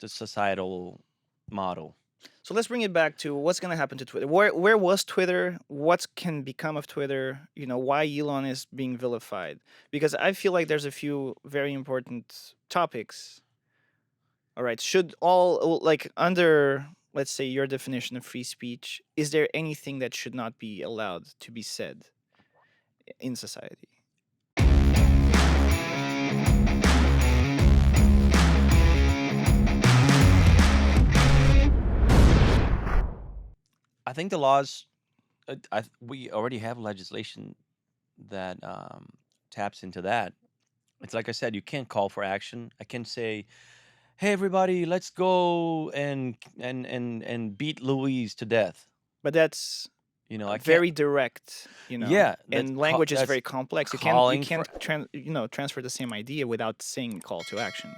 the societal model. So let's bring it back to what's going to happen to Twitter. Where was Twitter? What can become of Twitter? Why Elon is being vilified? Because I feel like there's a few very important topics. All right, should all like under, let's say, your definition of free speech, is there anything that should not be allowed to be said in society? I think the laws. We already have legislation that taps into that. It's like I said, you can't call for action. I can say, "Hey, everybody, let's go and beat Louise to death." But that's I can't. very direct, Yeah, and language is that's very complex. You calling for. can't transfer the same idea without saying call to action.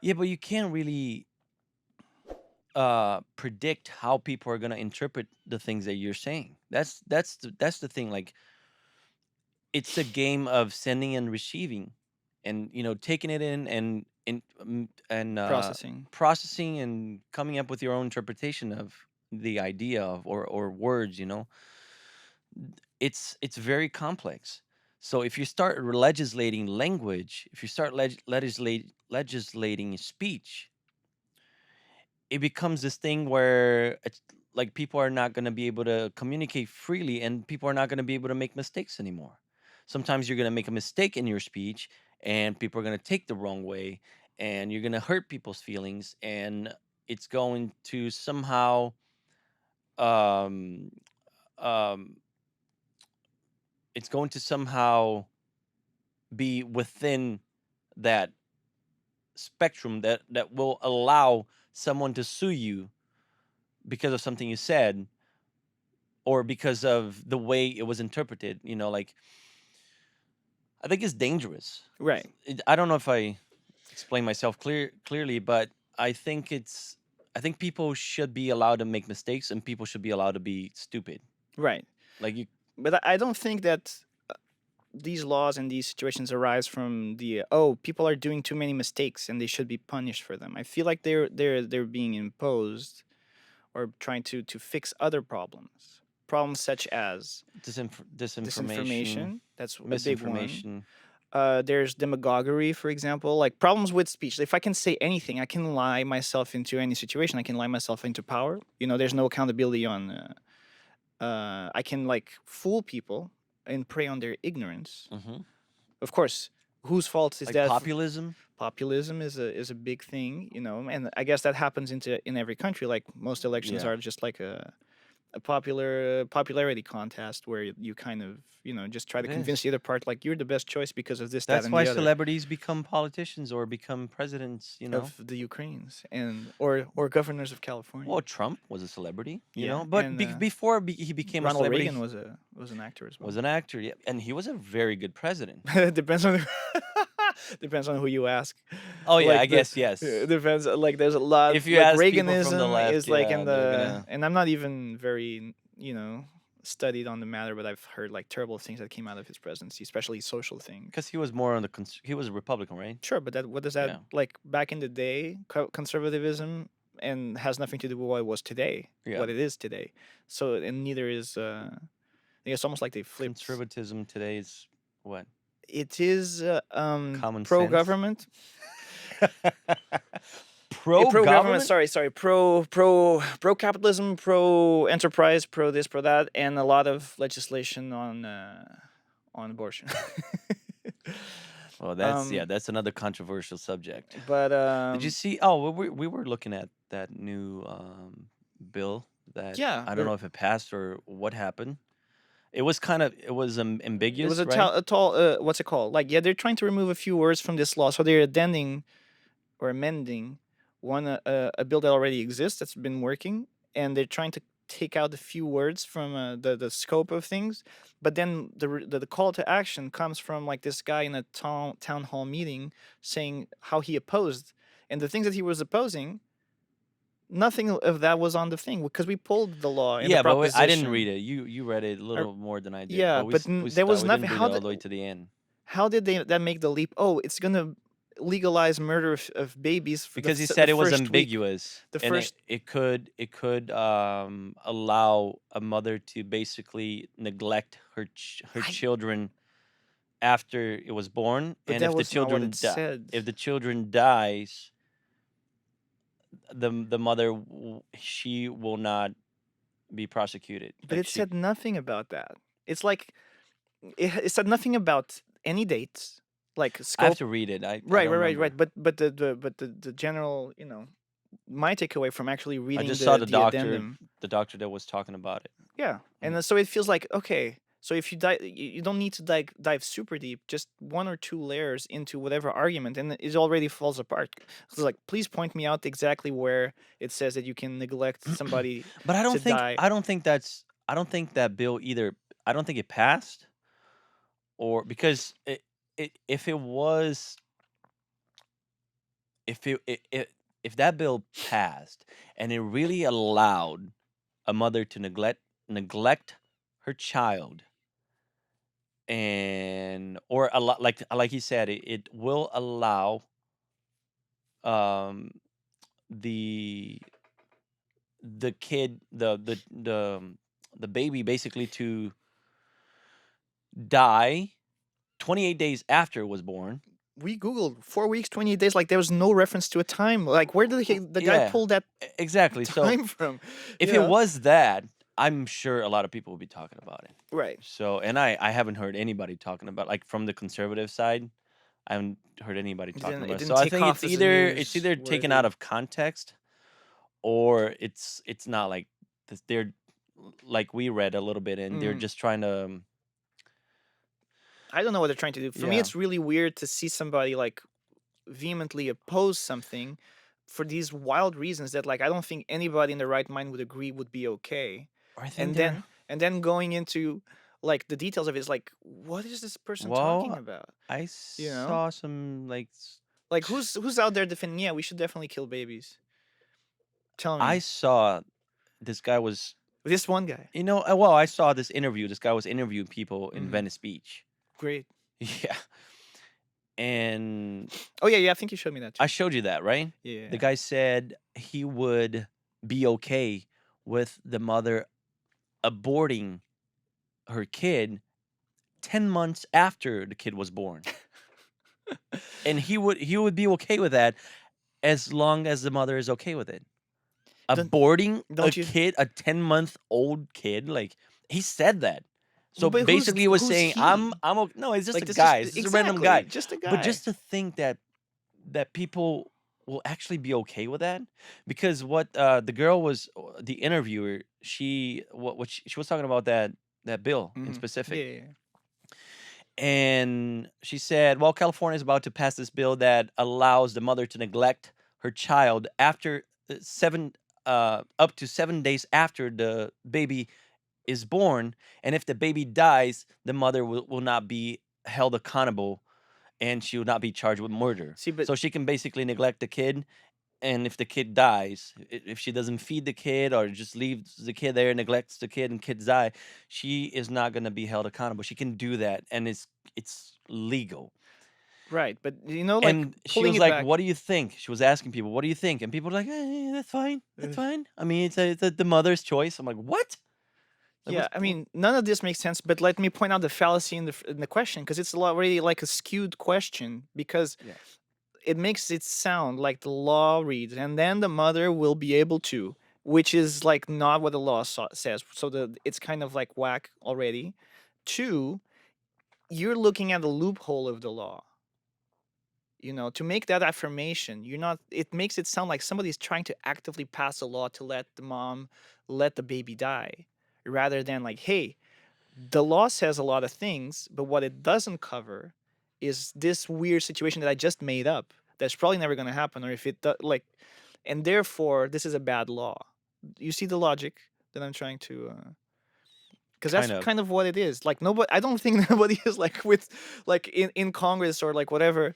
Yeah, but you can't really predict how people are gonna interpret the things that you're saying. That's the thing. Like, it's a game of sending and receiving, and taking it in and Processing. processing and coming up with your own interpretation of the idea of or words. It's very complex. So if you start legislating language, if you start legislating speech, it becomes this thing where it's like people are not going to be able to communicate freely, and people are not going to be able to make mistakes anymore. Sometimes you're going to make a mistake in your speech, and people are going to take the wrong way, and you're going to hurt people's feelings, and it's going to somehow um um it's going to somehow be within that spectrum that will allow someone to sue you because of something you said, or because of the way it was interpreted. Like, I think it's dangerous. Right. I don't know if I explain myself clearly, but I think people should be allowed to make mistakes, and people should be allowed to be stupid. Right. Like, you. But I don't think that these laws and these situations arise from the people are doing too many mistakes and they should be punished for them. I feel like they're being imposed or trying to fix other problems such as Disinformation, disinformation. That's a big one. misinformation. There's demagoguery, for example, like problems with speech. If I can say anything, I can lie myself into any situation. I can lie myself into power. There's no accountability on. I can like fool people and prey on their ignorance. Hmm. Of course, whose fault is Like that? populism. Populism is a big thing, and I guess that happens in every country. Like most elections Yeah. are just like a popularity contest where you kind of just try to It convince is. the other part like you're the best choice because of this, that, That's and why the other celebrities become politicians or become presidents. of the Ukraines and or governors of California. Well, Trump was a celebrity, Yeah, but and before he became a Ronald celebrity, Reagan he was an actor as was well. an actor, yeah, and he was a very good president. Depends on depends on who you ask. Oh yeah, I Like guess yes. depends. Like there's a lot. If you Like ask people from the Reaganism left, is like yeah, in they're the, gonna. and I'm not even very studied on the matter, but I've heard like terrible things that came out of his presidency, especially social things. Because he was more on the he was a Republican, right? Sure, but that what does that Yeah, like back in the day? Conservatism and has nothing to do with what it was today, yeah. what it is today. So and neither is. It's almost like they flipped. Conservatism today is what? It is Common pro sense. government. Pro Pro government. government. Sorry. Pro capitalism. Pro enterprise. Pro this. Pro that. And a lot of legislation on abortion. Well, um, that's another controversial subject. but Did you see? Oh, we were looking at that new bill that yeah, I don't know if it passed or what happened. It was it was ambiguous, a, right? a tall. What's it called? Like yeah, they're trying to remove a few words from this law, so they're addending or amending a bill that already exists that's been working, and they're trying to take out a few words from the scope of things. But then the call to action comes from like this guy in a town hall meeting saying how he opposed, and the things that he was opposing, nothing of that was on the thing because we pulled the law in the Yeah, but I didn't proposition. read it. You read it a Or- little more than I did, yeah, but but there was we nothing. didn't read it all the way to the end. How did they that make the leap? Oh, it's gonna legalize murder of babies for because he the said it was first week. ambiguous, The and first it could allow a mother to basically neglect her I children after it was born, but and that was not what it said. if the children dies, the mother she will not be prosecuted. But Like it she, said nothing about that. It's like it said nothing about any dates, like I have scope. to read it. I Right, don't right, right, remember. right. But the general, my takeaway from actually I reading just saw the addendum. the doctor that was talking about it. Yeah, And and then, so it feels like, okay. So if you you don't need to dive super deep, just one or two layers into whatever argument, and it already falls apart. So like, please point me out exactly where it says that you can neglect somebody but to die. I don't think that bill either. I don't think it passed, or because if it was if that bill passed and it really allowed a mother to neglect her child, and or a lot like he said, it will allow um the kid the baby basically to die 28 days after it was born. We googled 4 weeks, 28 days. Like, there was no reference to a time. Like, where did the guy Yeah, pull that exactly. So time from? if You it know? was that, I'm sure a lot of people would be talking about it. Right. So, and I haven't heard anybody talking about, like, from the conservative side. I haven't heard anybody talking It about it. So didn't I take think off as a it's news either taken out worthy. of context, or it's not like they're like we read a little bit and they're Mm. just trying to I don't know what they're trying to do. For me, yeah. it's really weird to see somebody like vehemently oppose something for these wild reasons that, like, I don't think anybody in their right mind would agree would be okay. Or I think And they're then going into like the details of it is like, what is this person talking well. about? I You know? saw some like Like, who's out there defending, yeah, we should definitely kill babies. Tell I me. saw this guy was This one guy. well, I saw this interview. This guy was interviewing people in Mm, Venice Beach. great. Yeah. And Oh yeah, yeah, I think you showed me that I too. showed you that, right? The Yeah. guy said he would be okay with the mother aborting her kid 10 months after the kid was born. And he would be okay with that as long as the mother is okay with it. don't Aborting a don't you kid, a 10-month-old kid, like he said that. So but basically he was who's saying he? no, it's just a Like, this is guy. It's just a random guy. exactly just a But guy. just to think that people will actually be okay with that, because what the girl was the interviewer, she was talking about that bill in Hmm. specific, Yeah, yeah, yeah. and she said, well, California is about to pass this bill that allows the mother to neglect her child after 7 up to 7 days after the baby is born, and if the baby dies, the mother will not be held accountable, and she will not be charged with murder. See, but So she can basically neglect the kid, and if the kid dies, if she doesn't feed the kid or just leaves the kid there, neglects the kid, and kids die, she is not going to be held accountable. She can do that, and it's legal. right, but like, And she pulling was it like, back. "What do you think?" She was asking people, "What do you think?" And people were like, "That's fine. That's fine. I mean, it's the mother's choice." I'm like, "What? Like, Yeah, I mean, none of this makes sense. But let me point out the fallacy in the question, because it's already like a skewed question, because Yeah, it makes it sound like the law reads, and then the mother will be able to, which is like not what the law says. So it's kind of like whack already. Two, you're looking at the loophole of the law. To make that affirmation, you're not. It makes it sound like somebody's trying to actively pass a law to let the mom let the baby die, rather than like, hey, the law says a lot of things, but what it doesn't cover is this weird situation that I just made up. That's probably never going to happen, or if it like, and therefore this is a bad law. You see the logic that I'm trying to, because that's kind of. kind of what it is. Like, nobody, I don't think nobody is like with, like, in Congress or like whatever,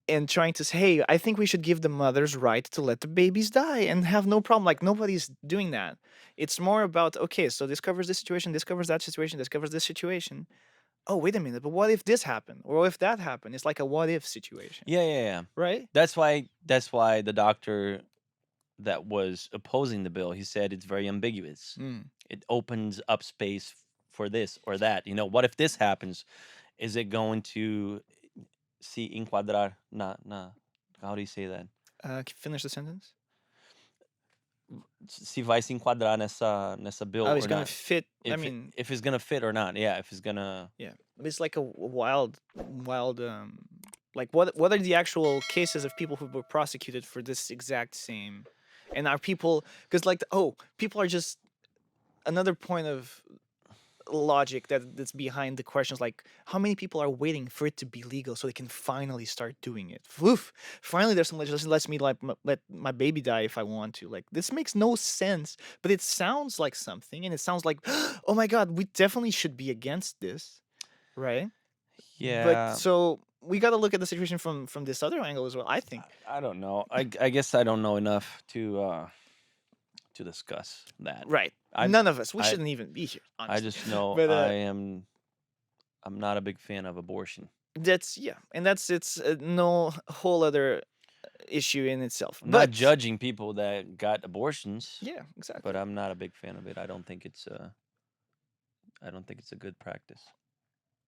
and trying to say, hey, I think we should give the mothers right to let the babies die and have no problem. Like, nobody's doing that. It's more about, okay, so this covers this situation, this covers that situation, this covers this situation. oh, wait a minute, but what if this happened? Or if that happened? It's like a what if situation, Yeah, yeah, yeah. right? That's why the doctor that was opposing the bill, he said it's very ambiguous. Mm. It opens up space for this or that. What if this happens? Is it going to se enquadrar na how do you say that? Finish the sentence. Se vai se enquadrar nessa bill Oh, or he's gonna not. fit. I If mean, if it's gonna fit or not. Yeah, if it's gonna. yeah, but it's like a wild. Like what are the actual cases of people who were prosecuted for this exact same, and are people because like people are just another point of logic that's behind the questions like how many people are waiting for it to be legal so they can finally start doing it. Oof, finally there's some legislation that lets me like let my baby die if I want to. Like this makes no sense, but it sounds like something, and it sounds like oh my god, we definitely should be against this, right? But Yeah, so we got to look at the situation from this other angle as well, I think. I don't know. I guess I don't know enough to discuss that. Right, I none of us, we I shouldn't even be here I honestly. just know But I'm not a big fan of abortion. that's yeah, and that's it's no whole other issue in itself. I'm not But judging people that got abortions, yeah, but exactly. I'm not a big fan of it. I don't think it's a good practice.